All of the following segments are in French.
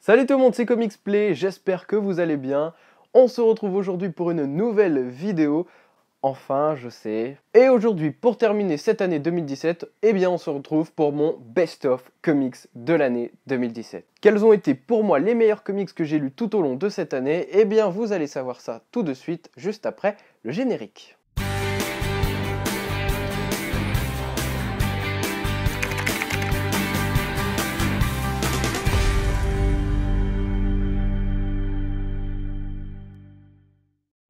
Salut tout le monde, c'est ComicsPlay, j'espère que vous allez bien. On se retrouve aujourd'hui pour une nouvelle vidéo. Enfin, je sais. Et aujourd'hui, pour terminer cette année 2017, on se retrouve pour mon best-of comics de l'année 2017. Quels ont été pour moi les meilleurs comics que j'ai lus tout au long de cette année? Vous allez savoir ça tout de suite, juste après le générique.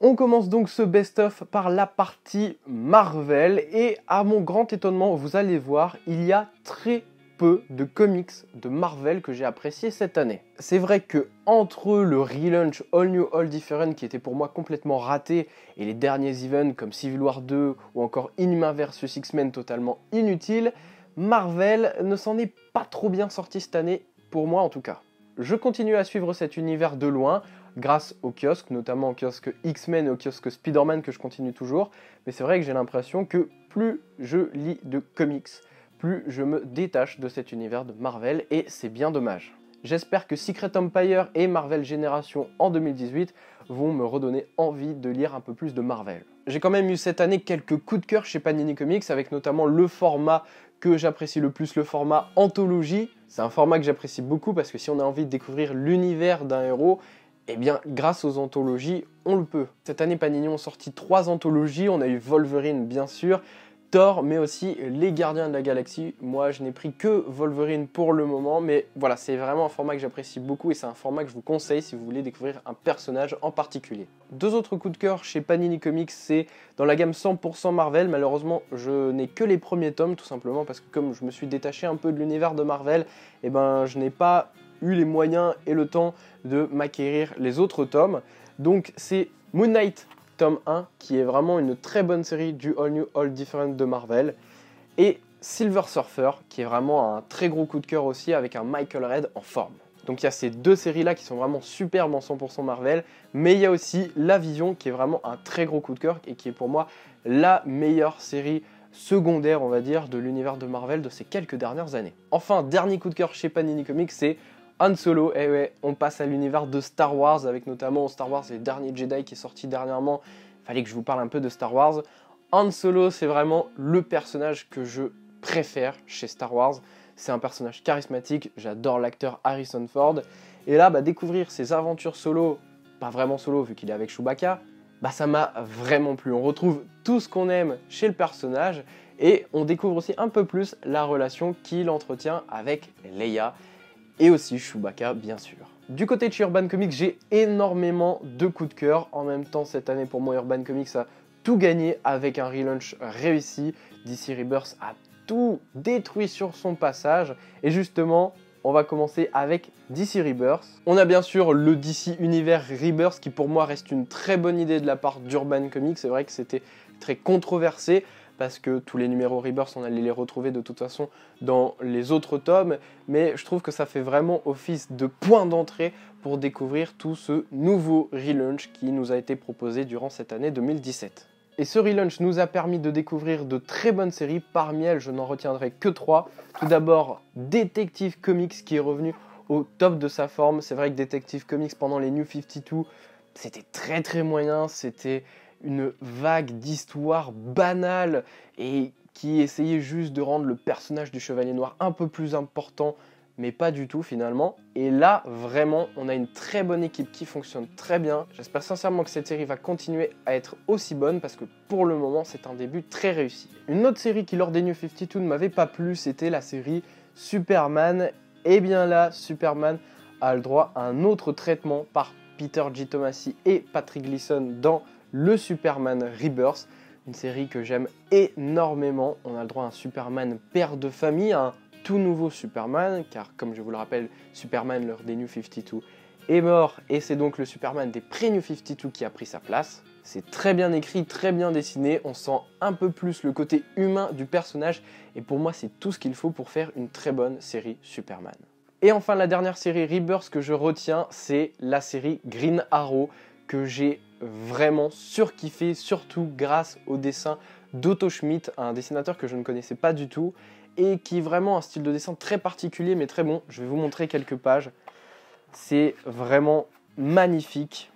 On commence donc ce best-of par la partie Marvel et à mon grand étonnement, vous allez voir, il y a très peu de comics de Marvel que j'ai apprécié cette année. C'est vrai que entre le relaunch All New All Different qui était pour moi complètement raté et les derniers events comme Civil War 2 ou encore Inhumains vs X-Men totalement inutiles, Marvel ne s'en est pas trop bien sorti cette année, pour moi en tout cas. Je continue à suivre cet univers de loin, grâce au kiosque, notamment au kiosque X-Men et au kiosque Spider-Man que je continue toujours. Mais c'est vrai que j'ai l'impression que plus je lis de comics, plus je me détache de cet univers de Marvel et c'est bien dommage. J'espère que Secret Empire et Marvel Génération en 2018 vont me redonner envie de lire un peu plus de Marvel. J'ai quand même eu cette année quelques coups de cœur chez Panini Comics avec notamment le format que j'apprécie le plus, le format anthologie. C'est un format que j'apprécie beaucoup parce que si on a envie de découvrir l'univers d'un héros, grâce aux anthologies, on le peut. Cette année, Panini ont sorti 3 anthologies. On a eu Wolverine, bien sûr, Thor, mais aussi les Gardiens de la Galaxie. Moi, je n'ai pris que Wolverine pour le moment, mais voilà, c'est vraiment un format que j'apprécie beaucoup et c'est un format que je vous conseille si vous voulez découvrir un personnage en particulier. 2 autres coups de cœur chez Panini Comics, c'est dans la gamme 100% Marvel. Malheureusement, je n'ai que les premiers tomes, tout simplement, parce que comme je me suis détaché un peu de l'univers de Marvel, je n'ai pas eu les moyens et le temps de m'acquérir les autres tomes. Donc c'est Moon Knight tome 1 qui est vraiment une très bonne série du All New All Different de Marvel et Silver Surfer qui est vraiment un très gros coup de cœur aussi avec un Michael Red en forme. Donc il y a ces 2 séries là qui sont vraiment superbes en 100% Marvel, mais il y a aussi La Vision qui est vraiment un très gros coup de cœur et qui est pour moi la meilleure série secondaire, on va dire, de l'univers de Marvel de ces quelques dernières années. Enfin, dernier coup de cœur chez Panini Comics, c'est Han Solo. Et ouais, on passe à l'univers de Star Wars avec notamment Star Wars et le dernier Jedi qui est sorti dernièrement. Il fallait que je vous parle un peu de Star Wars. Han Solo, c'est vraiment le personnage que je préfère chez Star Wars. C'est un personnage charismatique, j'adore l'acteur Harrison Ford. Et là, découvrir ses aventures solo, pas vraiment solo vu qu'il est avec Chewbacca, ça m'a vraiment plu. On retrouve tout ce qu'on aime chez le personnage et on découvre aussi un peu plus la relation qu'il entretient avec Leia et aussi Chewbacca bien sûr. Du côté de chez Urban Comics, j'ai énormément de coups de cœur. En même temps, cette année pour moi, Urban Comics a tout gagné avec un relaunch réussi. DC Rebirth a tout détruit sur son passage et justement, on va commencer avec DC Rebirth. On a bien sûr le DC Univers Rebirth qui pour moi reste une très bonne idée de la part d'Urban Comics. C'est vrai que c'était très controversé parce que tous les numéros Rebirth, on allait les retrouver de toute façon dans les autres tomes, mais je trouve que ça fait vraiment office de point d'entrée pour découvrir tout ce nouveau relaunch qui nous a été proposé durant cette année 2017. Et ce relaunch nous a permis de découvrir de très bonnes séries. Parmi elles, je n'en retiendrai que 3. Tout d'abord, Detective Comics qui est revenu au top de sa forme. C'est vrai que Detective Comics pendant les New 52, c'était très moyen. C'était une vague d'histoires banales et qui essayait juste de rendre le personnage du Chevalier Noir un peu plus important, mais pas du tout finalement. Et là, vraiment, on a une très bonne équipe qui fonctionne très bien. J'espère sincèrement que cette série va continuer à être aussi bonne parce que pour le moment, c'est un début très réussi. Une autre série qui, lors des New 52, ne m'avait pas plu, c'était la série Superman. Et bien là, Superman a le droit à un autre traitement par Peter G. Tomasi et Patrick Gleason dans le Superman Rebirth. Une série que j'aime énormément. On a le droit à un Superman père de famille, un tout nouveau Superman, car comme je vous le rappelle, Superman lors des New 52 est mort, et c'est donc le Superman des pré-New 52 qui a pris sa place. C'est très bien écrit, très bien dessiné, on sent un peu plus le côté humain du personnage, et pour moi c'est tout ce qu'il faut pour faire une très bonne série Superman. Et enfin la dernière série Rebirth que je retiens, c'est la série Green Arrow, que j'ai vraiment surkiffé, surtout grâce au dessin d'Otto Schmidt, un dessinateur que je ne connaissais pas du tout, et qui est vraiment un style de dessin très particulier mais très bon. Je vais vous montrer quelques pages. C'est vraiment magnifique.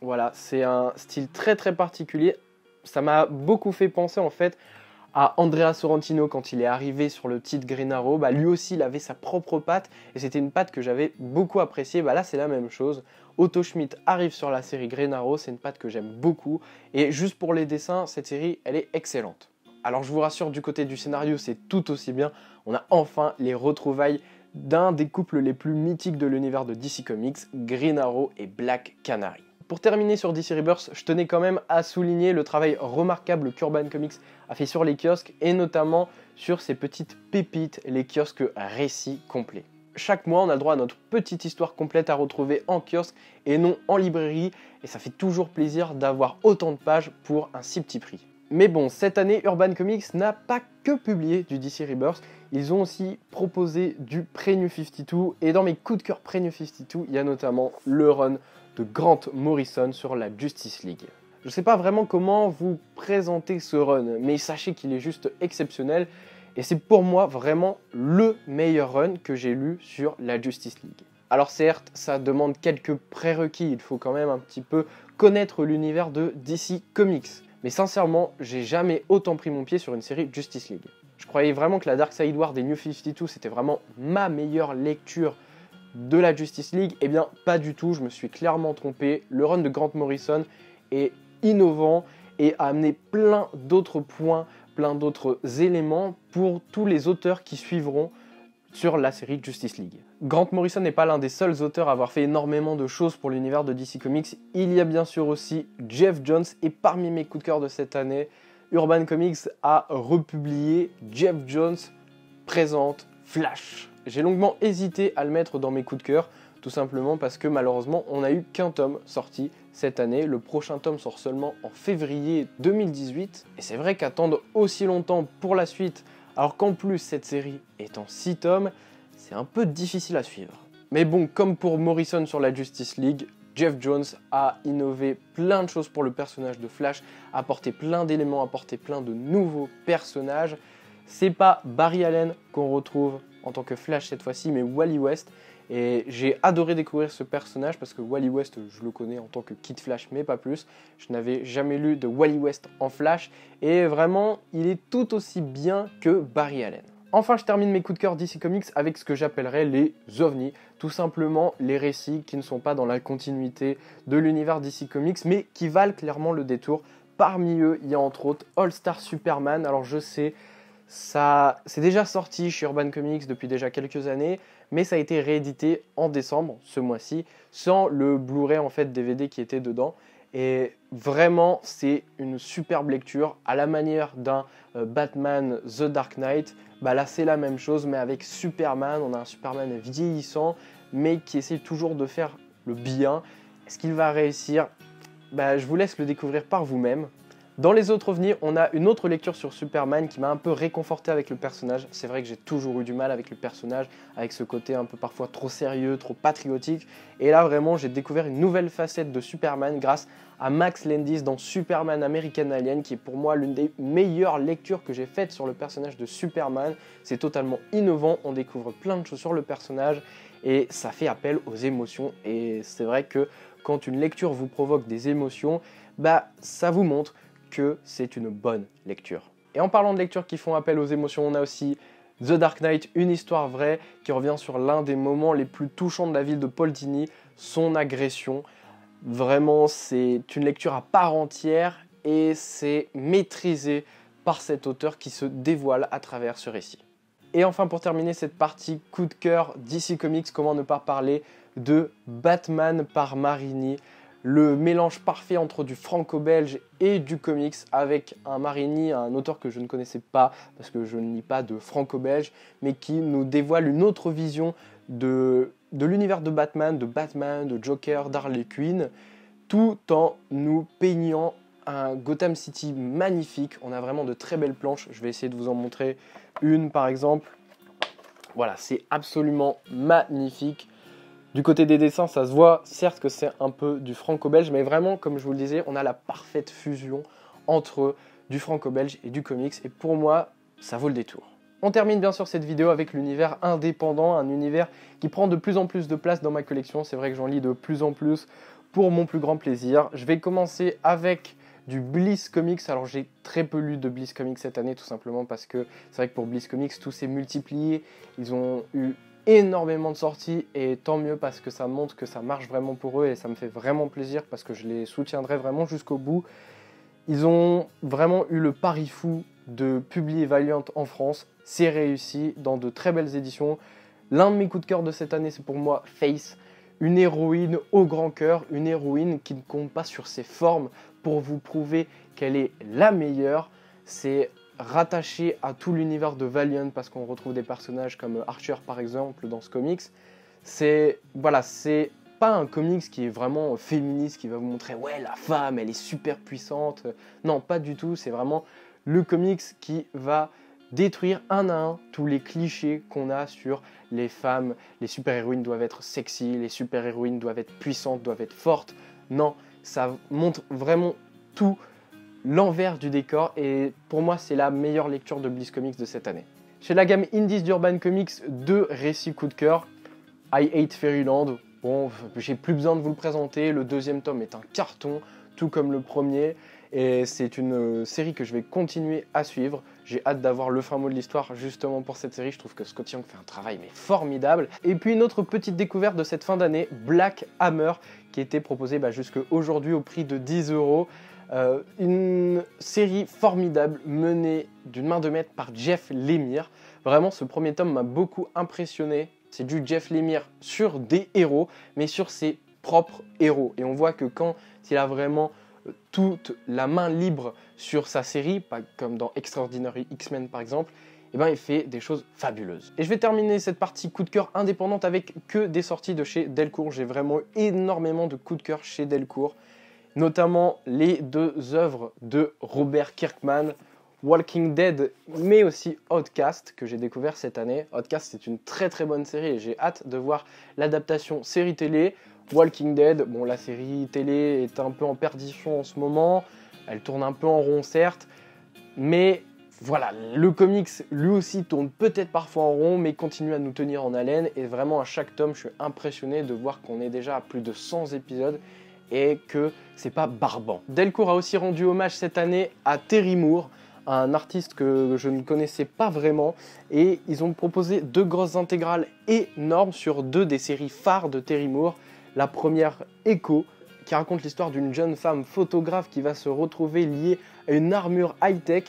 Voilà, c'est un style très très particulier. Ça m'a beaucoup fait penser en fait à Andrea Sorrentino quand il est arrivé sur le titre Green Arrow. Lui aussi, il avait sa propre patte et c'était une patte que j'avais beaucoup appréciée. Là, c'est la même chose. Otto Schmidt arrive sur la série Green Arrow, c'est une patte que j'aime beaucoup. Et juste pour les dessins, cette série, elle est excellente. Alors, je vous rassure, du côté du scénario, c'est tout aussi bien. On a enfin les retrouvailles d'un des couples les plus mythiques de l'univers de DC Comics, Green Arrow et Black Canary. Pour terminer sur DC Rebirth, je tenais quand même à souligner le travail remarquable qu'Urban Comics a fait sur les kiosques et notamment sur ces petites pépites, les kiosques récits complets. Chaque mois, on a le droit à notre petite histoire complète à retrouver en kiosque et non en librairie et ça fait toujours plaisir d'avoir autant de pages pour un si petit prix. Mais bon, cette année, Urban Comics n'a pas que publié du DC Rebirth, ils ont aussi proposé du Pre-New 52 et dans mes coups de cœur Pre-New 52, il y a notamment le run de Grant Morrison sur la Justice League. Je ne sais pas vraiment comment vous présenter ce run, mais sachez qu'il est juste exceptionnel et c'est pour moi vraiment le meilleur run que j'ai lu sur la Justice League. Alors certes, ça demande quelques prérequis, il faut quand même un petit peu connaître l'univers de DC Comics. Mais sincèrement, j'ai jamais autant pris mon pied sur une série Justice League. Je croyais vraiment que la Dark Side War des New 52 c'était vraiment ma meilleure lecture de la Justice League. Eh bien, pas du tout, je me suis clairement trompé. Le run de Grant Morrison est innovant et a amené plein d'autres points, plein d'autres éléments pour tous les auteurs qui suivront sur la série Justice League. Grant Morrison n'est pas l'un des seuls auteurs à avoir fait énormément de choses pour l'univers de DC Comics. Il y a bien sûr aussi Geoff Johns et parmi mes coups de cœur de cette année, Urban Comics a republié Geoff Johns présente Flash. J'ai longuement hésité à le mettre dans mes coups de cœur, tout simplement parce que malheureusement on n'a eu qu'un tome sorti cette année. Le prochain tome sort seulement en février 2018. Et c'est vrai qu'attendre aussi longtemps pour la suite, alors qu'en plus cette série est en 6 tomes, c'est un peu difficile à suivre. Mais bon, comme pour Morrison sur la Justice League, Geoff Johns a innové plein de choses pour le personnage de Flash, a apporté plein d'éléments, a apporté plein de nouveaux personnages. C'est pas Barry Allen qu'on retrouve en tant que Flash cette fois-ci, mais Wally West. Et j'ai adoré découvrir ce personnage parce que Wally West, je le connais en tant que Kid Flash, mais pas plus. Je n'avais jamais lu de Wally West en Flash et vraiment, il est tout aussi bien que Barry Allen. Enfin, je termine mes coups de cœur DC Comics avec ce que j'appellerais les ovnis, tout simplement les récits qui ne sont pas dans la continuité de l'univers DC Comics, mais qui valent clairement le détour. Parmi eux, il y a entre autres All Star Superman. Alors je sais, ça c'est déjà sorti chez Urban Comics depuis déjà quelques années, mais ça a été réédité en décembre, ce mois-ci, sans le Blu-ray en fait DVD qui était dedans. Et vraiment, c'est une superbe lecture à la manière d'un Batman The Dark Knight. Là, c'est la même chose, mais avec Superman. On a un Superman vieillissant, mais qui essaie toujours de faire le bien. Est-ce qu'il va réussir? Je vous laisse le découvrir par vous-même. Dans les autres ovnis, on a une autre lecture sur Superman qui m'a un peu réconforté avec le personnage. C'est vrai que j'ai toujours eu du mal avec le personnage, avec ce côté un peu parfois trop sérieux, trop patriotique. Et là, vraiment, j'ai découvert une nouvelle facette de Superman grâce à Max Landis dans Superman American Alien, qui est pour moi l'une des meilleures lectures que j'ai faites sur le personnage de Superman. C'est totalement innovant, on découvre plein de choses sur le personnage et ça fait appel aux émotions. Et c'est vrai que quand une lecture vous provoque des émotions, ça vous montre que c'est une bonne lecture. Et en parlant de lectures qui font appel aux émotions, on a aussi The Dark Knight, une histoire vraie, qui revient sur l'un des moments les plus touchants de la ville de Paul Dini, son agression. Vraiment, c'est une lecture à part entière et c'est maîtrisé par cet auteur qui se dévoile à travers ce récit. Et enfin, pour terminer cette partie coup de cœur DC Comics, comment ne pas parler de Batman par Marini, le mélange parfait entre du franco-belge et du comics avec un Marini, un auteur que je ne connaissais pas parce que je ne lis pas de franco-belge, mais qui nous dévoile une autre vision de l'univers de Batman, de Joker, d'Harley Quinn, tout en nous peignant un Gotham City magnifique. On a vraiment de très belles planches, je vais essayer de vous en montrer une par exemple. Voilà, c'est absolument magnifique. Du côté des dessins, ça se voit, certes que c'est un peu du franco-belge, mais vraiment, comme je vous le disais, on a la parfaite fusion entre du franco-belge et du comics. Et pour moi, ça vaut le détour. On termine bien sûr cette vidéo avec l'univers indépendant, un univers qui prend de plus en plus de place dans ma collection. C'est vrai que j'en lis de plus en plus pour mon plus grand plaisir. Je vais commencer avec du Bliss Comics. Alors j'ai très peu lu de Bliss Comics cette année, tout simplement parce que c'est vrai que pour Bliss Comics, tout s'est multiplié. Ils ont eu énormément de sorties et tant mieux parce que ça montre que ça marche vraiment pour eux et ça me fait vraiment plaisir parce que je les soutiendrai vraiment jusqu'au bout. Ils ont vraiment eu le pari fou de publier Valiant en France. C'est réussi dans de très belles éditions. L'un de mes coups de cœur de cette année, c'est pour moi Face. Une héroïne au grand cœur, une héroïne qui ne compte pas sur ses formes pour vous prouver qu'elle est la meilleure. C'est rattaché à tout l'univers de Valiant parce qu'on retrouve des personnages comme Archer par exemple dans ce comics. C'est pas un comics qui est vraiment féministe, qui va vous montrer ouais la femme elle est super puissante. Non, pas du tout, c'est vraiment le comics qui va détruire un à un tous les clichés qu'on a sur les femmes. Les super-héroïnes doivent être sexy, les super-héroïnes doivent être puissantes, doivent être fortes. Non, ça montre vraiment tout l'envers du décor et pour moi c'est la meilleure lecture de Bliss Comics de cette année. Chez la gamme Indies d'Urban Comics, 2 récits coup de cœur. I Hate Fairyland, bon, j'ai plus besoin de vous le présenter, le deuxième tome est un carton, tout comme le premier, et c'est une série que je vais continuer à suivre. J'ai hâte d'avoir le fin mot de l'histoire justement pour cette série, je trouve que Scott Young fait un travail mais formidable. Et puis une autre petite découverte de cette fin d'année, Black Hammer, qui était proposée jusqu'à aujourd'hui au prix de 10 €. Une série formidable menée d'une main de maître par Jeff Lemire. Vraiment, ce premier tome m'a beaucoup impressionné. C'est du Jeff Lemire sur des héros, mais sur ses propres héros. Et on voit que quand il a vraiment toute la main libre sur sa série, pas comme dans Extraordinary X-Men par exemple, il fait des choses fabuleuses. Et je vais terminer cette partie coup de cœur indépendante avec que des sorties de chez Delcourt. J'ai vraiment énormément de coups de cœur chez Delcourt, notamment les 2 œuvres de Robert Kirkman, Walking Dead, mais aussi Outcast, que j'ai découvert cette année. Outcast, c'est une très très bonne série et j'ai hâte de voir l'adaptation série télé. Walking Dead, bon, la série télé est un peu en perdition en ce moment, elle tourne un peu en rond certes, mais voilà, le comics lui aussi tourne peut-être parfois en rond, mais continue à nous tenir en haleine, et vraiment à chaque tome, je suis impressionné de voir qu'on est déjà à plus de 100 épisodes, et que c'est pas barbant. Delcourt a aussi rendu hommage cette année à Terry Moore, un artiste que je ne connaissais pas vraiment, et ils ont proposé 2 grosses intégrales énormes sur 2 des séries phares de Terry Moore. La première, Echo, qui raconte l'histoire d'une jeune femme photographe qui va se retrouver liée à une armure high-tech.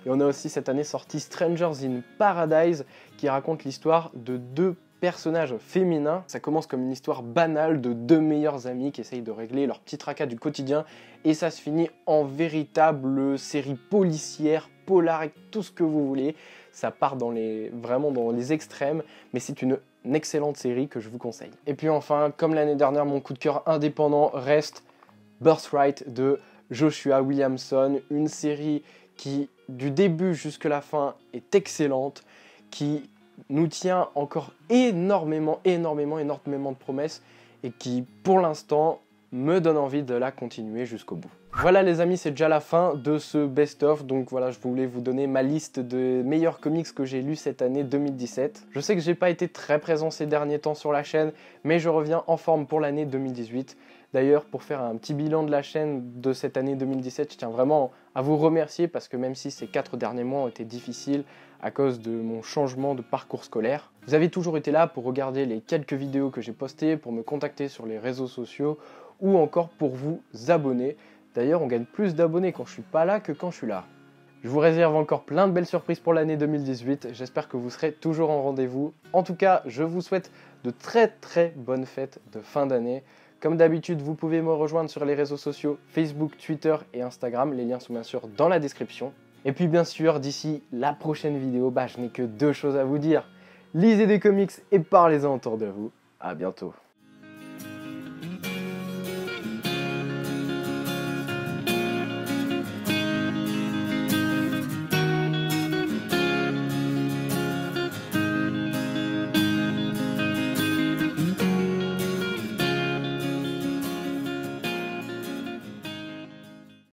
Et on a aussi cette année sorti Strangers in Paradise, qui raconte l'histoire de 2 personnages féminins. Ça commence comme une histoire banale de 2 meilleurs amis qui essayent de régler leur petit tracas du quotidien, et ça se finit en véritable série policière, polar, avec tout ce que vous voulez. Ça part vraiment dans les extrêmes, mais c'est une excellente série que je vous conseille. Et puis enfin, comme l'année dernière, mon coup de cœur indépendant reste Birthright de Joshua Williamson, une série qui, du début jusqu'à la fin, est excellente, qui nous tient encore énormément de promesses et qui, pour l'instant, me donne envie de la continuer jusqu'au bout. Voilà les amis, c'est déjà la fin de ce best-of, donc voilà, je voulais vous donner ma liste de meilleurs comics que j'ai lus cette année 2017. Je sais que j'ai pas été très présent ces derniers temps sur la chaîne, mais je reviens en forme pour l'année 2018. D'ailleurs, pour faire un petit bilan de la chaîne de cette année 2017, je tiens vraiment à vous remercier parce que même si ces 4 derniers mois ont été difficiles à cause de mon changement de parcours scolaire, vous avez toujours été là pour regarder les quelques vidéos que j'ai postées, pour me contacter sur les réseaux sociaux ou encore pour vous abonner. D'ailleurs, on gagne plus d'abonnés quand je suis pas là que quand je suis là. Je vous réserve encore plein de belles surprises pour l'année 2018. J'espère que vous serez toujours en rendez-vous. En tout cas, je vous souhaite de très bonnes fêtes de fin d'année. Comme d'habitude, vous pouvez me rejoindre sur les réseaux sociaux Facebook, Twitter et Instagram. Les liens sont bien sûr dans la description. Et puis bien sûr, d'ici la prochaine vidéo, je n'ai que 2 choses à vous dire. Lisez des comics et parlez-en autour de vous. À bientôt.